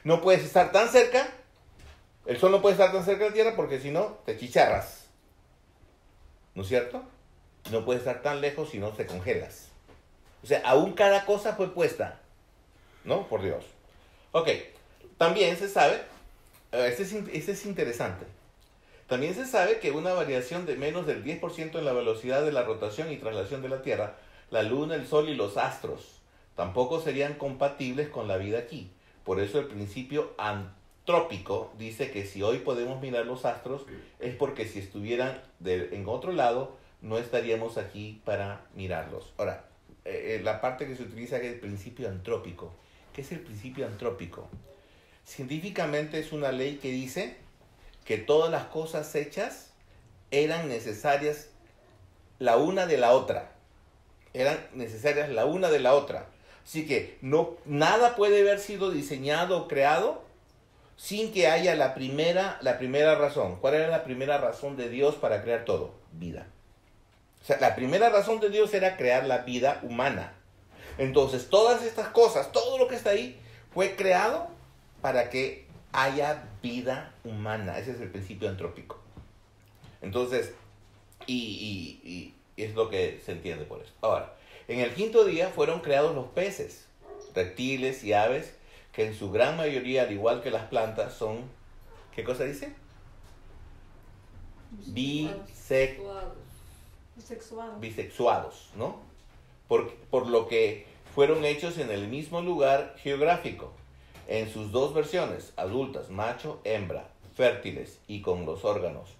No puedes estar tan cerca, el sol no puede estar tan cerca de la Tierra porque si no, te chicharras. ¿No es cierto? No puedes estar tan lejos si no te congelas. O sea, aún cada cosa fue puesta, ¿no? Por Dios. Ok, también se sabe, este es interesante, también se sabe que una variación de menos del 10% en la velocidad de la rotación y traslación de la Tierra, la Luna, el Sol y los astros tampoco serían compatibles con la vida aquí. Por eso el principio antrópico dice que si hoy podemos mirar los astros es porque si estuvieran en otro lado no estaríamos aquí para mirarlos. Ahora, la parte que se utiliza es el principio antrópico. ¿Qué es el principio antrópico? Científicamente es una ley que dice que todas las cosas hechas eran necesarias la una de la otra. Eran necesarias la una de la otra. Así que nada puede haber sido diseñado o creado sin que haya la primera razón. ¿Cuál era la primera razón de Dios para crear todo? Vida. O sea, la primera razón de Dios era crear la vida humana. Entonces, todas estas cosas, todo lo que está ahí, fue creado para que haya vida humana. Ese es el principio antrópico. Entonces, y es lo que se entiende por eso. Ahora, en el quinto día fueron creados los peces, reptiles y aves, que en su gran mayoría, al igual que las plantas, son, ¿qué cosa dice? Bisexuados, ¿no? Por lo que fueron hechos en el mismo lugar geográfico, en sus dos versiones, adultas, macho, hembra, fértiles y con los órganos,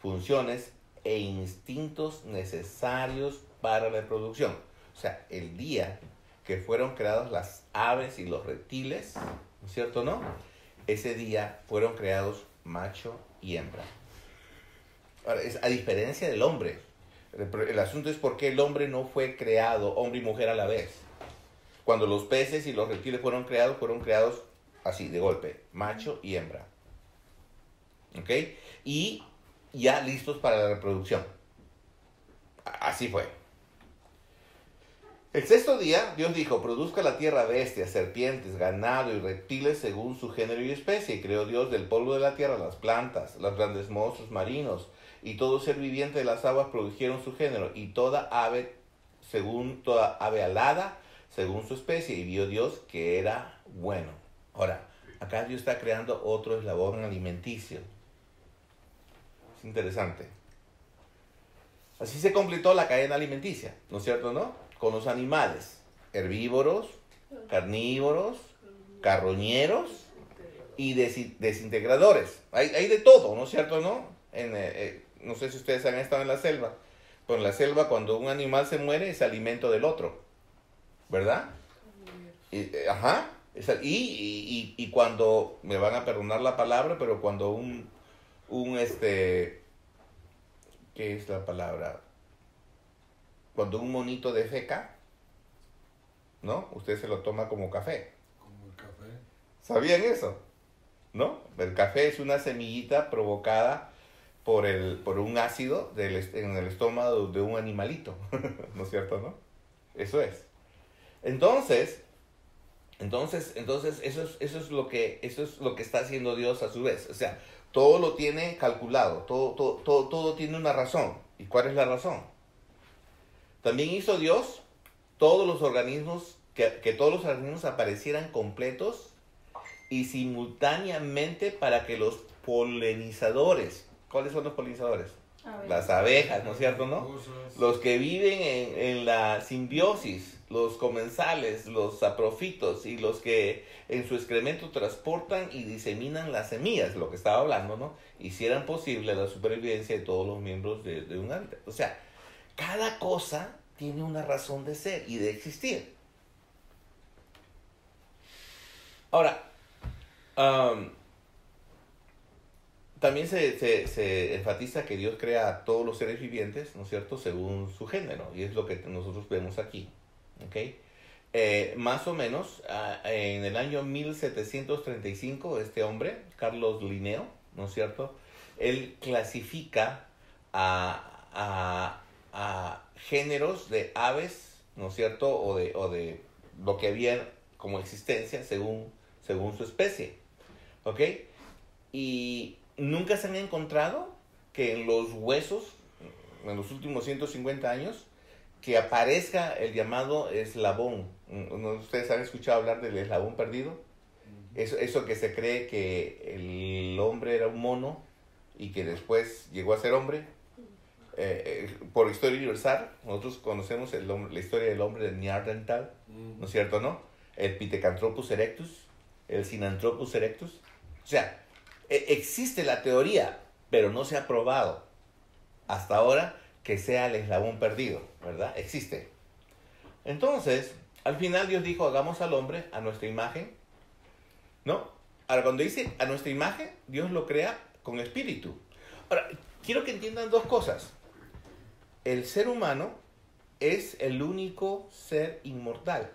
funciones e instintos necesarios para la reproducción. O sea, el día que fueron creados las aves y los reptiles, ¿no es cierto, no? Ese día fueron creados macho y hembra. Ahora, a diferencia del hombre, el asunto es por qué el hombre no fue creado hombre y mujer a la vez. Cuando los peces y los reptiles fueron creados así, de golpe, macho y hembra. ¿Ok? Y ya listos para la reproducción. Así fue. El sexto día, Dios dijo, produzca la tierra bestias, serpientes, ganado y reptiles según su género y especie. Y creó Dios del polvo de la tierra las plantas, los grandes monstruos marinos, y todo ser viviente de las aguas produjeron su género, y toda ave alada, según su especie. Y vio Dios que era bueno. Ahora, acá Dios está creando otro eslabón alimenticio. Es interesante. Así se completó la cadena alimenticia, ¿no es cierto, no? Con los animales, herbívoros, carnívoros, carroñeros y desintegradores. Hay de todo, ¿no es cierto, no? No sé si ustedes han estado en la selva. Pero en la selva, cuando un animal se muere, es alimento del otro, ¿verdad? Ajá. Y cuando, me van a perdonar la palabra, pero cuando ¿qué es la palabra? Cuando un monito defeca, ¿no? Usted se lo toma como café. Como el café ¿Sabían eso? ¿No? El café es una semillita provocada por un ácido en el estómago de un animalito. ¿No es cierto, no? Eso es. Entonces eso es lo que está haciendo Dios a su vez. O sea, todo lo tiene calculado, todo tiene una razón. ¿Y cuál es la razón? También hizo Dios todos los organismos, que todos los organismos aparecieran completos y simultáneamente para que los polinizadores, ¿cuáles son los polinizadores? Las abejas, ¿no es cierto, no? Los que viven en la simbiosis, los comensales, los saprofitos y los que en su excremento transportan y diseminan las semillas, lo que estaba hablando, ¿no? Hicieran posible la supervivencia de todos los miembros de un hábitat. O sea, cada cosa tiene una razón de ser y de existir. Ahora, también se enfatiza que Dios crea a todos los seres vivientes, ¿no es cierto?, según su género, y es lo que nosotros vemos aquí, ¿ok? Más o menos, en el año 1735, este hombre, Carlos Linneo, ¿no es cierto?, él clasifica a géneros de aves, ¿no es cierto?, o de lo que había como existencia según su especie, ¿ok? Y nunca se han encontrado que en los huesos, en los últimos 150 años, que aparezca el llamado eslabón. ¿Ustedes han escuchado hablar del eslabón perdido? Eso que se cree que el hombre era un mono y que después llegó a ser hombre. Por historia universal, nosotros conocemos la historia del hombre de Neandertal, ¿no es cierto, no? El Pithecanthropus erectus, el Sinanthropus erectus. O sea, existe la teoría, pero no se ha probado hasta ahora que sea el eslabón perdido, ¿verdad? Existe. Entonces, al final Dios dijo, hagamos al hombre a nuestra imagen, ¿no? Ahora, cuando dice a nuestra imagen, Dios lo crea con espíritu. Ahora, quiero que entiendan dos cosas. El ser humano es el único ser inmortal.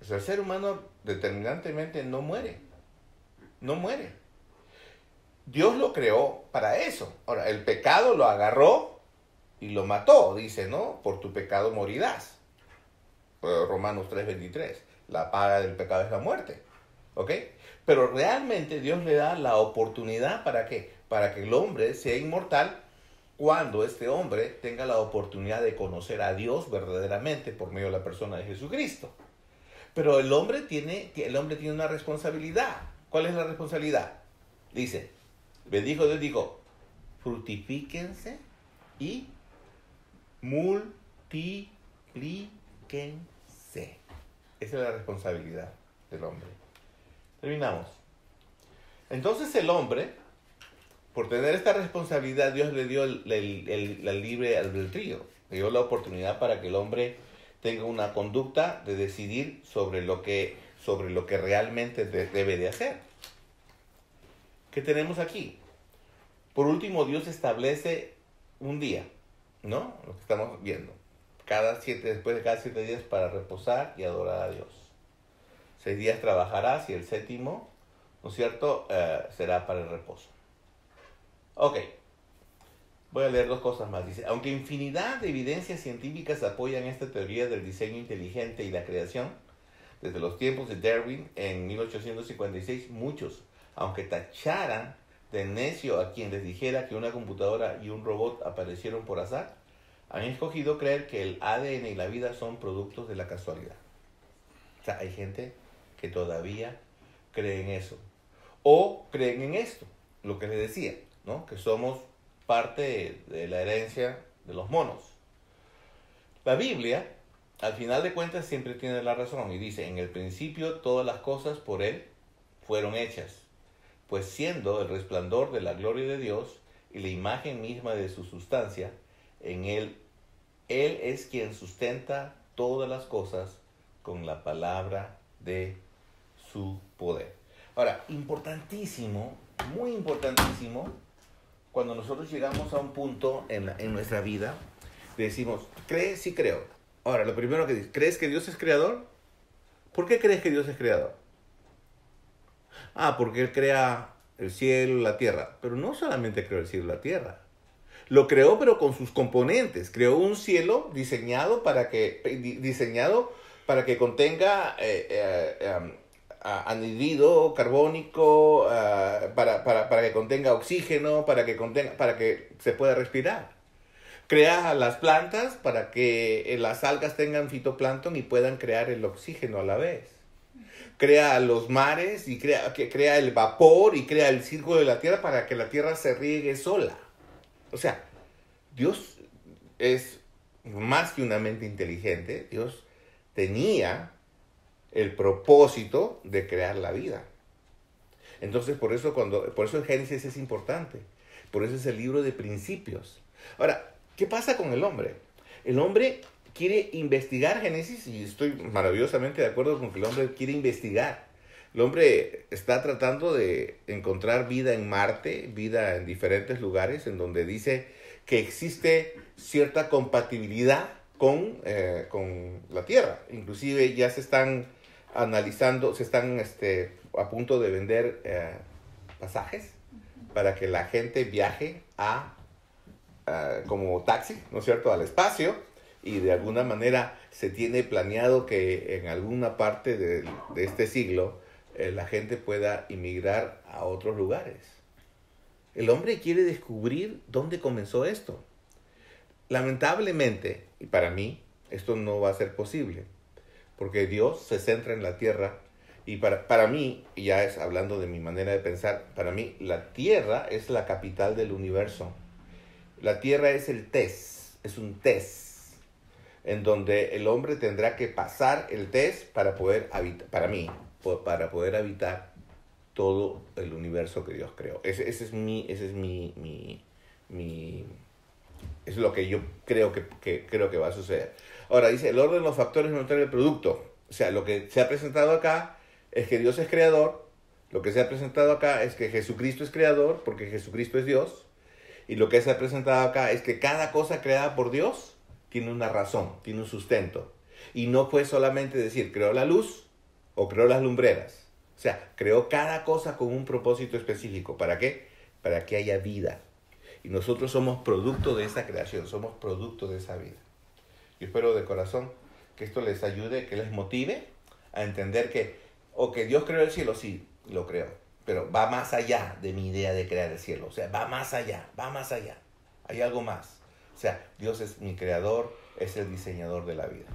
O sea, el ser humano determinantemente no muere. No muere. Dios lo creó para eso. Ahora, el pecado lo agarró y lo mató, dice, ¿no? Por tu pecado morirás. Romanos 3:23. La paga del pecado es la muerte. ¿Ok? Pero realmente Dios le da la oportunidad, ¿para qué? Para que el hombre sea inmortal cuando este hombre tenga la oportunidad de conocer a Dios verdaderamente por medio de la persona de Jesucristo. Pero el hombre tiene una responsabilidad. ¿Cuál es la responsabilidad? Dice, Dios dijo, fructifíquense y multiplíquense. Esa es la responsabilidad del hombre. Terminamos. Entonces el hombre, por tener esta responsabilidad, Dios le dio el libre albedrío. Le dio la oportunidad para que el hombre tenga una conducta de decidir sobre lo que realmente debe de hacer. ¿Qué tenemos aquí? Por último, Dios establece un día, ¿no? Lo que estamos viendo. Después de cada 7 días para reposar y adorar a Dios. 6 días trabajarás y el séptimo, ¿no es cierto?, será para el reposo. Ok. Voy a leer 2 cosas más. Dice, aunque infinidad de evidencias científicas apoyan esta teoría del diseño inteligente y la creación, desde los tiempos de Darwin en 1856, muchos, aunque tacharan de necio a quien les dijera que una computadora y un robot aparecieron por azar, han escogido creer que el ADN y la vida son productos de la casualidad. O sea, hay gente que todavía cree en eso. O creen en esto, lo que les decía, ¿no? Que somos parte de la herencia de los monos. La Biblia, al final de cuentas, siempre tiene la razón y dice, en el principio todas las cosas por Él fueron hechas, pues siendo el resplandor de la gloria de Dios y la imagen misma de su sustancia, en Él es quien sustenta todas las cosas con la palabra de su poder. Ahora, importantísimo, muy importantísimo, cuando nosotros llegamos a un punto en nuestra vida, decimos, ¿crees? Sí creo. Ahora, lo primero que dices, ¿crees que Dios es creador? ¿Por qué crees que Dios es creador? Porque Él crea el cielo, la tierra. Pero no solamente creó el cielo y la tierra. Lo creó, pero con sus componentes. Creó un cielo diseñado para que contenga anhidrido carbónico, para que contenga oxígeno, para que se pueda respirar. Crea las plantas para que las algas tengan fitoplancton y puedan crear el oxígeno a la vez. Crea los mares y crea el vapor y crea el círculo de la tierra para que la tierra se riegue sola. O sea, Dios es más que una mente inteligente. Dios tenía el propósito de crear la vida. Entonces, por eso el Génesis es importante. Por eso es el libro de principios. Ahora, ¿qué pasa con el hombre? El hombre quiere investigar Génesis, y estoy maravillosamente de acuerdo con que el hombre quiere investigar. El hombre está tratando de encontrar vida en Marte, vida en diferentes lugares, en donde dice que existe cierta compatibilidad con la Tierra. Inclusive ya se están analizando, se están a punto de vender pasajes para que la gente viaje como taxi, ¿no es cierto?, al espacio, y de alguna manera se tiene planeado que en alguna parte de este siglo la gente pueda inmigrar a otros lugares. El hombre quiere descubrir dónde comenzó esto. Lamentablemente, y para mí, esto no va a ser posible, porque Dios se centra en la tierra, y para mí, ya es hablando de mi manera de pensar, para mí la tierra es la capital del universo. La tierra es es un test, en donde el hombre tendrá que pasar el test para poder habitar, para poder habitar todo el universo que Dios creó. Ese es lo que yo creo que va a suceder. Ahora dice, el orden de los factores no trae el producto. O sea, lo que se ha presentado acá es que Dios es creador. Lo que se ha presentado acá es que Jesucristo es creador, porque Jesucristo es Dios. Y lo que se ha presentado acá es que cada cosa creada por Dios tiene una razón, tiene un sustento. Y no fue solamente decir, creó la luz o creó las lumbreras. O sea, creó cada cosa con un propósito específico. ¿Para qué? Para que haya vida. Y nosotros somos producto de esa creación, somos producto de esa vida. Yo espero de corazón que esto les ayude, que les motive a entender que Dios creó el cielo, sí, lo creó. Pero va más allá de mi idea de crear el cielo. O sea, va más allá. Hay algo más. O sea, Dios es mi creador, es el diseñador de la vida.